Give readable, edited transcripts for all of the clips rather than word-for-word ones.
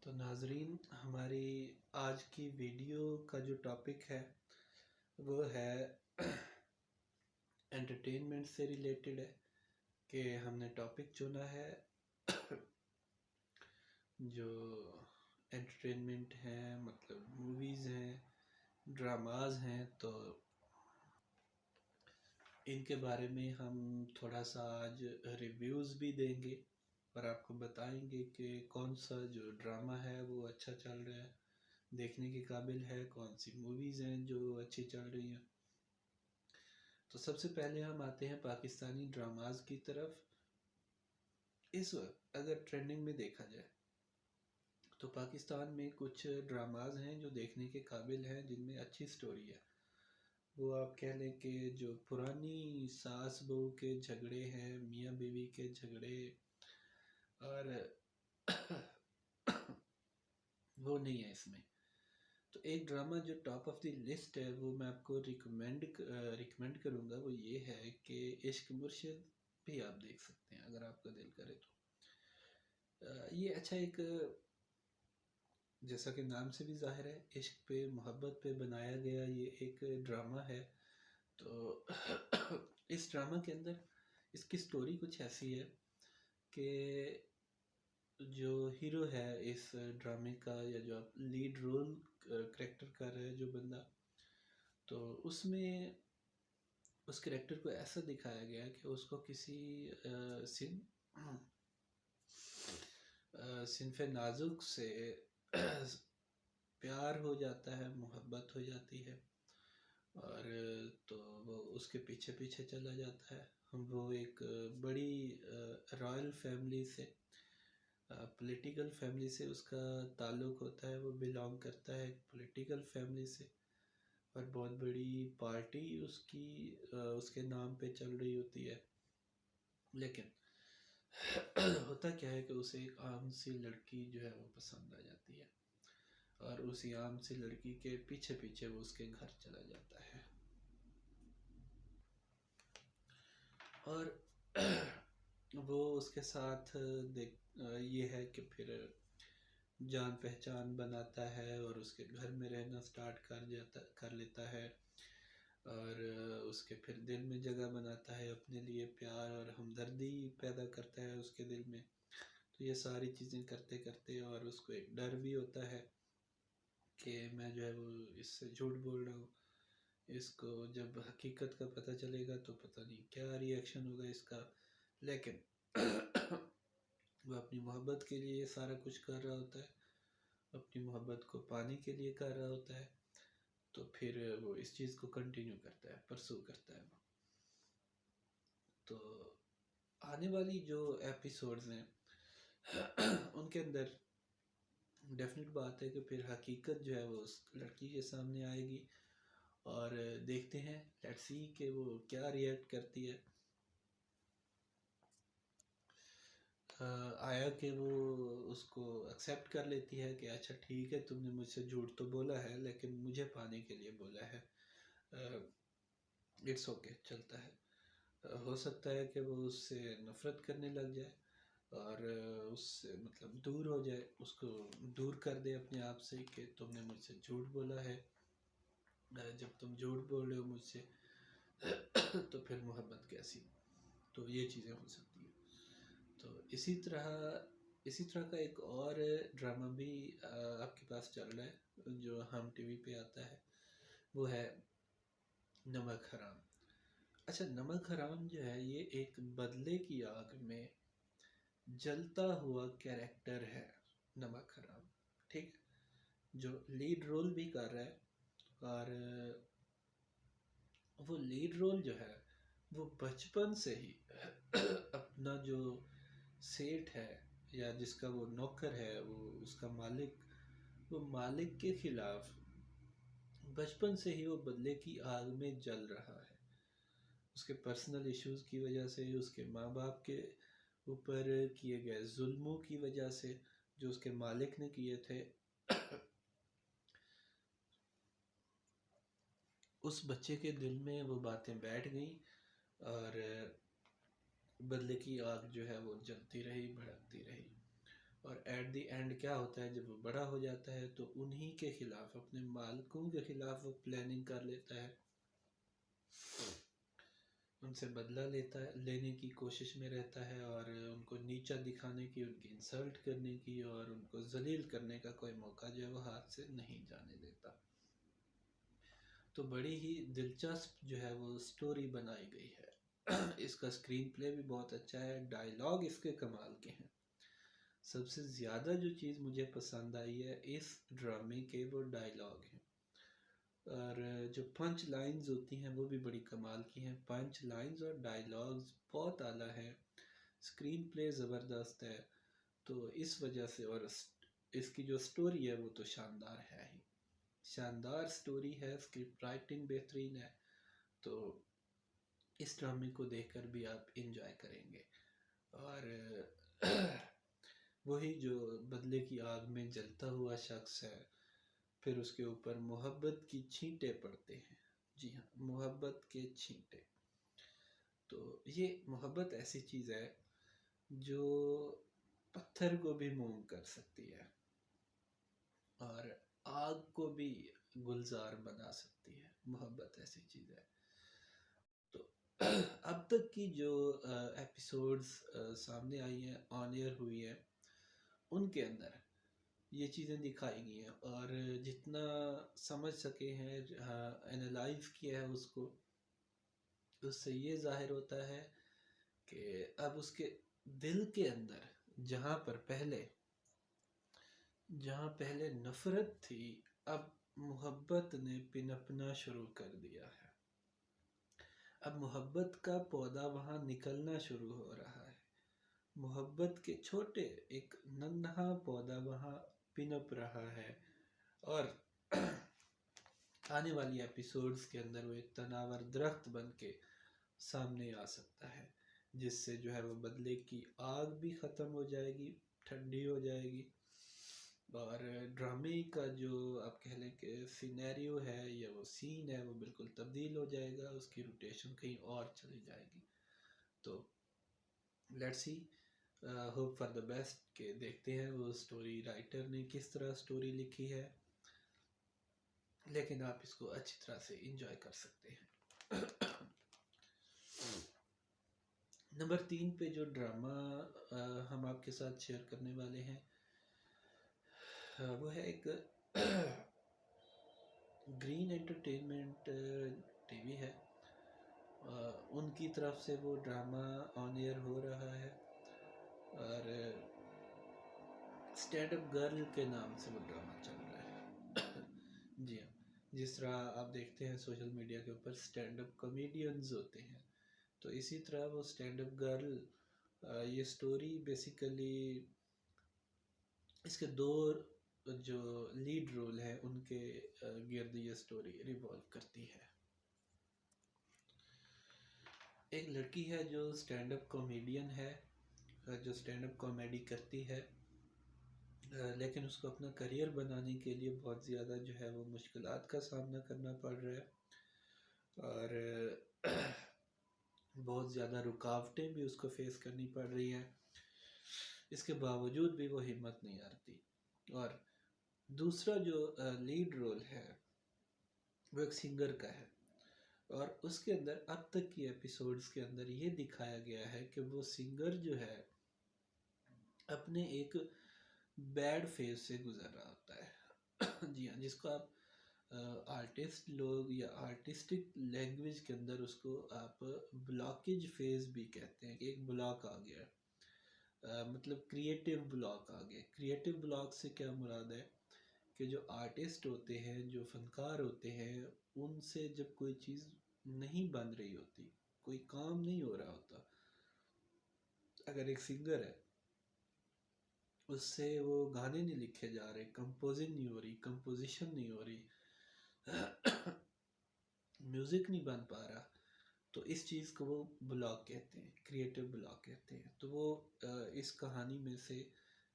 तो नाजरीन, हमारी आज की वीडियो का जो टॉपिक है वो है एंटरटेनमेंट से रिलेटेड है। कि हमने टॉपिक चुना है जो एंटरटेनमेंट है, मतलब मूवीज़ हैं, ड्रामाज हैं। तो इनके बारे में हम थोड़ा सा आज रिव्यूज़ भी देंगे और आपको बताएंगे कि कौन सा जो ड्रामा है वो अच्छा चल रहा है, देखने के काबिल है, कौन सी मूवीज़ हैं जो अच्छी चल रही हैं। तो सबसे पहले हम आते हैं पाकिस्तानी ड्रामाज की तरफ। इस वक्त अगर ट्रेंडिंग में देखा जाए तो पाकिस्तान में कुछ ड्रामाज हैं जो देखने के काबिल हैं, जिनमें अच्छी स्टोरी है। वो आप कह लें कि जो पुरानी सास बहू के झगड़े हैं, मियाँ बीवी के झगड़े, और वो नहीं है इसमें। तो एक ड्रामा जो टॉप ऑफ द लिस्ट है वो मैं आपको रिकमेंड करूँगा, वो ये है कि इश्क मुर्शिद भी आप देख सकते हैं अगर आपका दिल करे तो। ये अच्छा एक, जैसा कि नाम से भी जाहिर है, इश्क पे मोहब्बत पे बनाया गया ये एक ड्रामा है। तो इस ड्रामा के अंदर इसकी स्टोरी कुछ ऐसी है कि जो हीरो है इस ड्रामे का, या जो लीड रोल करेक्टर कर रहा है जो बंदा, तो उसमें उस करेक्टर को ऐसा दिखाया गया कि उसको किसी सिनफ नाजुक से प्यार हो जाता है, मोहब्बत हो जाती है, और तो वो उसके पीछे पीछे चला जाता है। वो एक बड़ी रॉयल फैमिली से, पॉलिटिकल फैमिली से उसका ताल्लुक़ होता है। वो बिलोंग करता है एक पॉलिटिकल फैमिली से, और बहुत बड़ी पार्टी उसकी उसके नाम पे चल रही होती है। लेकिन होता क्या है कि उसे एक आम सी लड़की जो है वो पसंद आ जाती है, और उसी आम सी लड़की के पीछे पीछे वो उसके घर चला जाता है। और वो उसके साथ ये है कि फिर जान पहचान बनाता है और उसके घर में रहना स्टार्ट कर लेता है, और उसके फिर दिल में जगह बनाता है अपने लिए, प्यार और हमदर्दी पैदा करता है उसके दिल में। तो ये सारी चीज़ें करते करते, और उसको एक डर भी होता है कि मैं जो है वो इससे झूठ बोल रहा हूँ, इसको जब हकीकत का पता चलेगा तो पता नहीं क्या रिएक्शन होगा इसका। लेकिन वो अपनी मोहब्बत के लिए सारा कुछ कर रहा होता है, अपनी मोहब्बत को पाने के लिए कर रहा होता है। तो फिर वो इस चीज़ को कंटिन्यू करता है, परसू करता है वो। तो आने वाली जो एपिसोड्स हैं उनके अंदर डेफिनेट बात है कि फिर हकीकत जो है वो उस लड़की के सामने आएगी, और देखते हैं, लेट्स सी कि वो क्या रिएक्ट करती है। आया कि वो उसको एक्सेप्ट कर लेती है कि अच्छा ठीक है, तुमने मुझसे झूठ तो बोला है लेकिन मुझे पाने के लिए बोला है, इट्स ओके, चलता है। हो सकता है कि वो उससे नफ़रत करने लग जाए और उससे मतलब दूर हो जाए, उसको दूर कर दे अपने आप से कि तुमने मुझसे झूठ बोला है। जब तुम झूठ बोल रहे हो मुझसे तो फिर मोहब्बत कैसी। तो ये चीज़ें हो सकती हैं। तो इसी तरह का एक और ड्रामा भी आपके पास चल रहा है जो हम टीवी पे आता है, वो है नमक हराम। अच्छा, नमक हराम जो है ये एक बदले की आग में जलता हुआ कैरेक्टर है, नमक हराम, ठीक है, जो लीड रोल भी कर रहा है। और वो लीड रोल जो है वो बचपन से ही अपना जो सेठ है या जिसका वो नौकर है, वो उसका मालिक, वो मालिक के खिलाफ बचपन से ही वो बदले की आग में जल रहा है। उसके पर्सनल इश्यूज की वजह से, उसके माँ बाप के ऊपर किए गए जुल्मों की वजह से जो उसके मालिक ने किए थे, उस बच्चे के दिल में वो बातें बैठ गई, और बदले की आग जो है वो जलती रही, भड़कती रही। और एट द एंड क्या होता है, जब वो बड़ा हो जाता है तो उन्हीं के खिलाफ, अपने मालिकों के खिलाफ वो प्लानिंग कर लेता है, उनसे बदला लेने की कोशिश में रहता है, और उनको नीचा दिखाने की, उनकी इंसल्ट करने की और उनको जलील करने का कोई मौका जो है वो हाथ से नहीं जाने देता। तो बड़ी ही दिलचस्प जो है वो स्टोरी बनाई गई है। इसका स्क्रीन प्ले भी बहुत अच्छा है, डायलॉग इसके कमाल के हैं। सबसे ज़्यादा जो चीज़ मुझे पसंद आई है इस ड्रामे के, वो डायलॉग हैं, और जो पंच लाइंस होती हैं वो भी बड़ी कमाल की हैं। पंच लाइंस और डायलॉग्स बहुत आला है, स्क्रीन प्ले ज़बरदस्त है। तो इस वजह से, और इसकी जो स्टोरी है वो तो शानदार है ही, शानदार स्टोरी है, स्क्रिप्ट राइटिंग बेहतरीन है। तो इस ड्रामे को देखकर भी आप इंजॉय करेंगे। और वही जो बदले की आग में जलता हुआ शख्स है, फिर उसके ऊपर मोहब्बत की छींटे पड़ते हैं। जी हाँ, मोहब्बत के छींटे। तो ये मोहब्बत ऐसी चीज़ है जो पत्थर को भी मोम कर सकती है और आग को भी गुलजार बना सकती है। मोहब्बत ऐसी चीज़ है। तो अब तक की जो एपिसोड्स सामने आई हैं, ऑन एयर हुई है, उनके अंदर ये चीज़ें दिखाई गई हैं, और जितना समझ सके हैं, एनालाइज किया है उसको, उससे ये जाहिर होता है कि अब उसके दिल के अंदर, जहाँ पर पहले जहाँ पहले नफ़रत थी, अब मोहब्बत ने पिनपना शुरू कर दिया है। अब मोहब्बत का पौधा वहाँ निकलना शुरू हो रहा है। मोहब्बत के छोटे एक नन्हा पौधा वहाँ पिनप रहा है, और आने वाली एपिसोड्स के अंदर वो एक तनावर दरख्त बन के सामने आ सकता है, जिससे जो है वो बदले की आग भी ख़त्म हो जाएगी, ठंडी हो जाएगी, और ड्रामे का जो आप कह लें कि सिनेरियो है या वो सीन है वो बिल्कुल तब्दील हो जाएगा, उसकी रोटेशन कहीं और चली जाएगी। तो let's see, hope for the best, के देखते हैं वो स्टोरी राइटर ने किस तरह स्टोरी लिखी है, लेकिन आप इसको अच्छी तरह से इंजॉय कर सकते हैं। नंबर 3 पे जो ड्रामा हम आपके साथ शेयर करने वाले हैं, वो है एक ग्रीन एंटरटेनमेंट टीवी है, उनकी तरफ से वो ड्रामा ऑन एयर हो रहा है, और स्टैंड अप गर्ल के नाम से वो ड्रामा चल रहा है। जी हाँ, जिस तरह आप देखते हैं सोशल मीडिया के ऊपर स्टैंड अप कॉमेडियंस होते हैं, तो इसी तरह वो स्टैंड अप गर्ल, ये स्टोरी बेसिकली, इसके दो जो लीड रोल है उनके गिर्द ये स्टोरी रिवॉल्व करती है। एक लड़की है जो स्टैंड अप कॉमेडियन है, जो स्टैंड अप कॉमेडी करती है, लेकिन उसको अपना करियर बनाने के लिए बहुत ज़्यादा जो है वो मुश्किलात का सामना करना पड़ रहा है, और बहुत ज़्यादा रुकावटें भी उसको फेस करनी पड़ रही हैं। इसके बावजूद भी वो हिम्मत नहीं हारती। और दूसरा जो लीड रोल है वो एक सिंगर का है, और उसके अंदर अब तक की एपिसोड्स के अंदर ये दिखाया गया है कि वो सिंगर जो है अपने एक बैड फेज से गुजर रहा होता है। जी हाँ, जिसको आप आर्टिस्ट लोग या आर्टिस्टिक लैंग्वेज के अंदर उसको आप ब्लॉकेज फेज भी कहते हैं, कि एक ब्लॉक आ गया है, मतलब क्रिएटिव ब्लॉक आ गया। क्रिएटिव ब्लॉक से क्या मुराद है कि जो आर्टिस्ट होते हैं, जो फनकार होते हैं, उनसे जब कोई चीज़ नहीं बन रही होती, कोई काम नहीं हो रहा होता, अगर एक सिंगर है उससे वो गाने नहीं लिखे जा रहे, कंपोजिंग नहीं हो रही, कंपोजिशन नहीं हो रही, म्यूज़िक नहीं बन पा रहा, तो इस चीज़ को वो ब्लॉक कहते हैं, क्रिएटिव ब्लॉक कहते हैं। तो वो इस कहानी में से,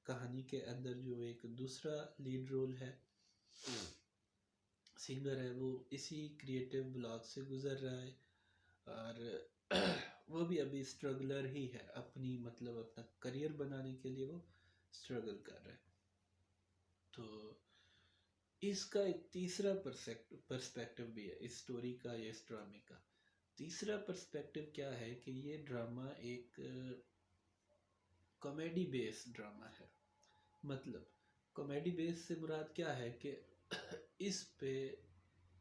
कहानी के अंदर जो एक दूसरा लीड रोल है, सिंगर है, वो इसी क्रिएटिव ब्लॉक से गुज़र रहा है, और वो भी अभी स्ट्रगलर ही है अपनी, मतलब अपना करियर बनाने के लिए वो स्ट्रगल कर रहा है। तो इसका एक तीसरा पर्सपेक्टिव भी है इस स्टोरी का या इस ड्रामे का। तीसरा पर्सपेक्टिव क्या है कि ये ड्रामा एक कॉमेडी बेस्ड ड्रामा है। मतलब कॉमेडी बेस से मुराद क्या है कि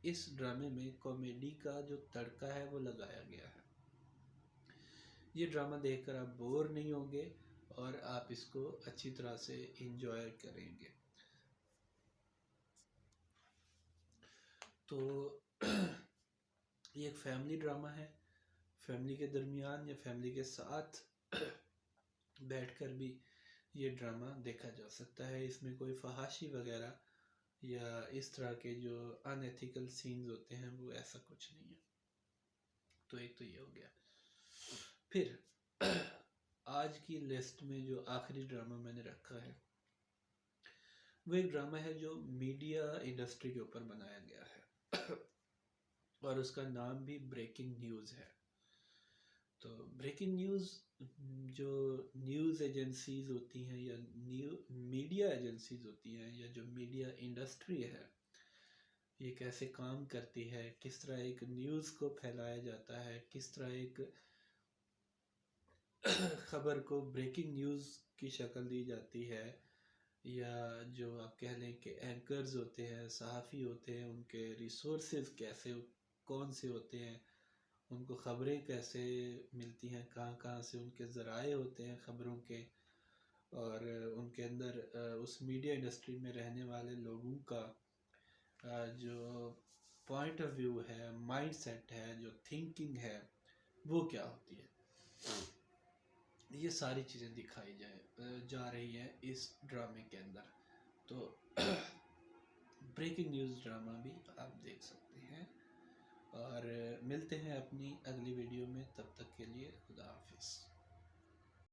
इस ड्रामे में कॉमेडी का जो तड़का है वो लगाया गया है। ये ड्रामा देखकर आप बोर नहीं होंगे और आप इसको अच्छी तरह से एंजॉय करेंगे। तो ये एक फैमिली ड्रामा है। फैमिली के दरमियान या फैमिली के साथ बैठकर भी ये ड्रामा देखा जा सकता है। इसमें कोई फहाशी वगैरह या इस तरह के जो अनएथिकल सीन्स होते हैं वो ऐसा कुछ नहीं है। तो एक तो ये हो गया। फिर आज की लिस्ट में जो आखिरी ड्रामा मैंने रखा है वो एक ड्रामा है जो मीडिया इंडस्ट्री के ऊपर बनाया गया है और उसका नाम भी ब्रेकिंग न्यूज़ है। तो ब्रेकिंग न्यूज़ जो न्यूज़ एजेंसीज होती हैं या मीडिया एजेंसीज होती हैं या जो मीडिया इंडस्ट्री है, ये कैसे काम करती है, किस तरह एक न्यूज़ को फैलाया जाता है, किस तरह एक खबर को ब्रेकिंग न्यूज़ की शक्ल दी जाती है, या जो आप कह लें कि एंकर्स होते हैं, सहाफ़ी होते हैं, उनके रिसोर्सेज कैसे कौन से होते हैं, उनको ख़बरें कैसे मिलती हैं, कहाँ कहाँ से उनके ज़राए होते हैं ख़बरों के, और उनके अंदर उस मीडिया इंडस्ट्री में रहने वाले लोगों का जो पॉइंट ऑफ व्यू है, माइंड सेट है, जो थिंकिंग है वो क्या होती है। ये सारी चीज़ें दिखाई जा रही हैं इस ड्रामे के अंदर। तो ब्रेकिंग न्यूज़ ड्रामा भी आप देख सकते हैं। और मिलते हैं अपनी अगली वीडियो में।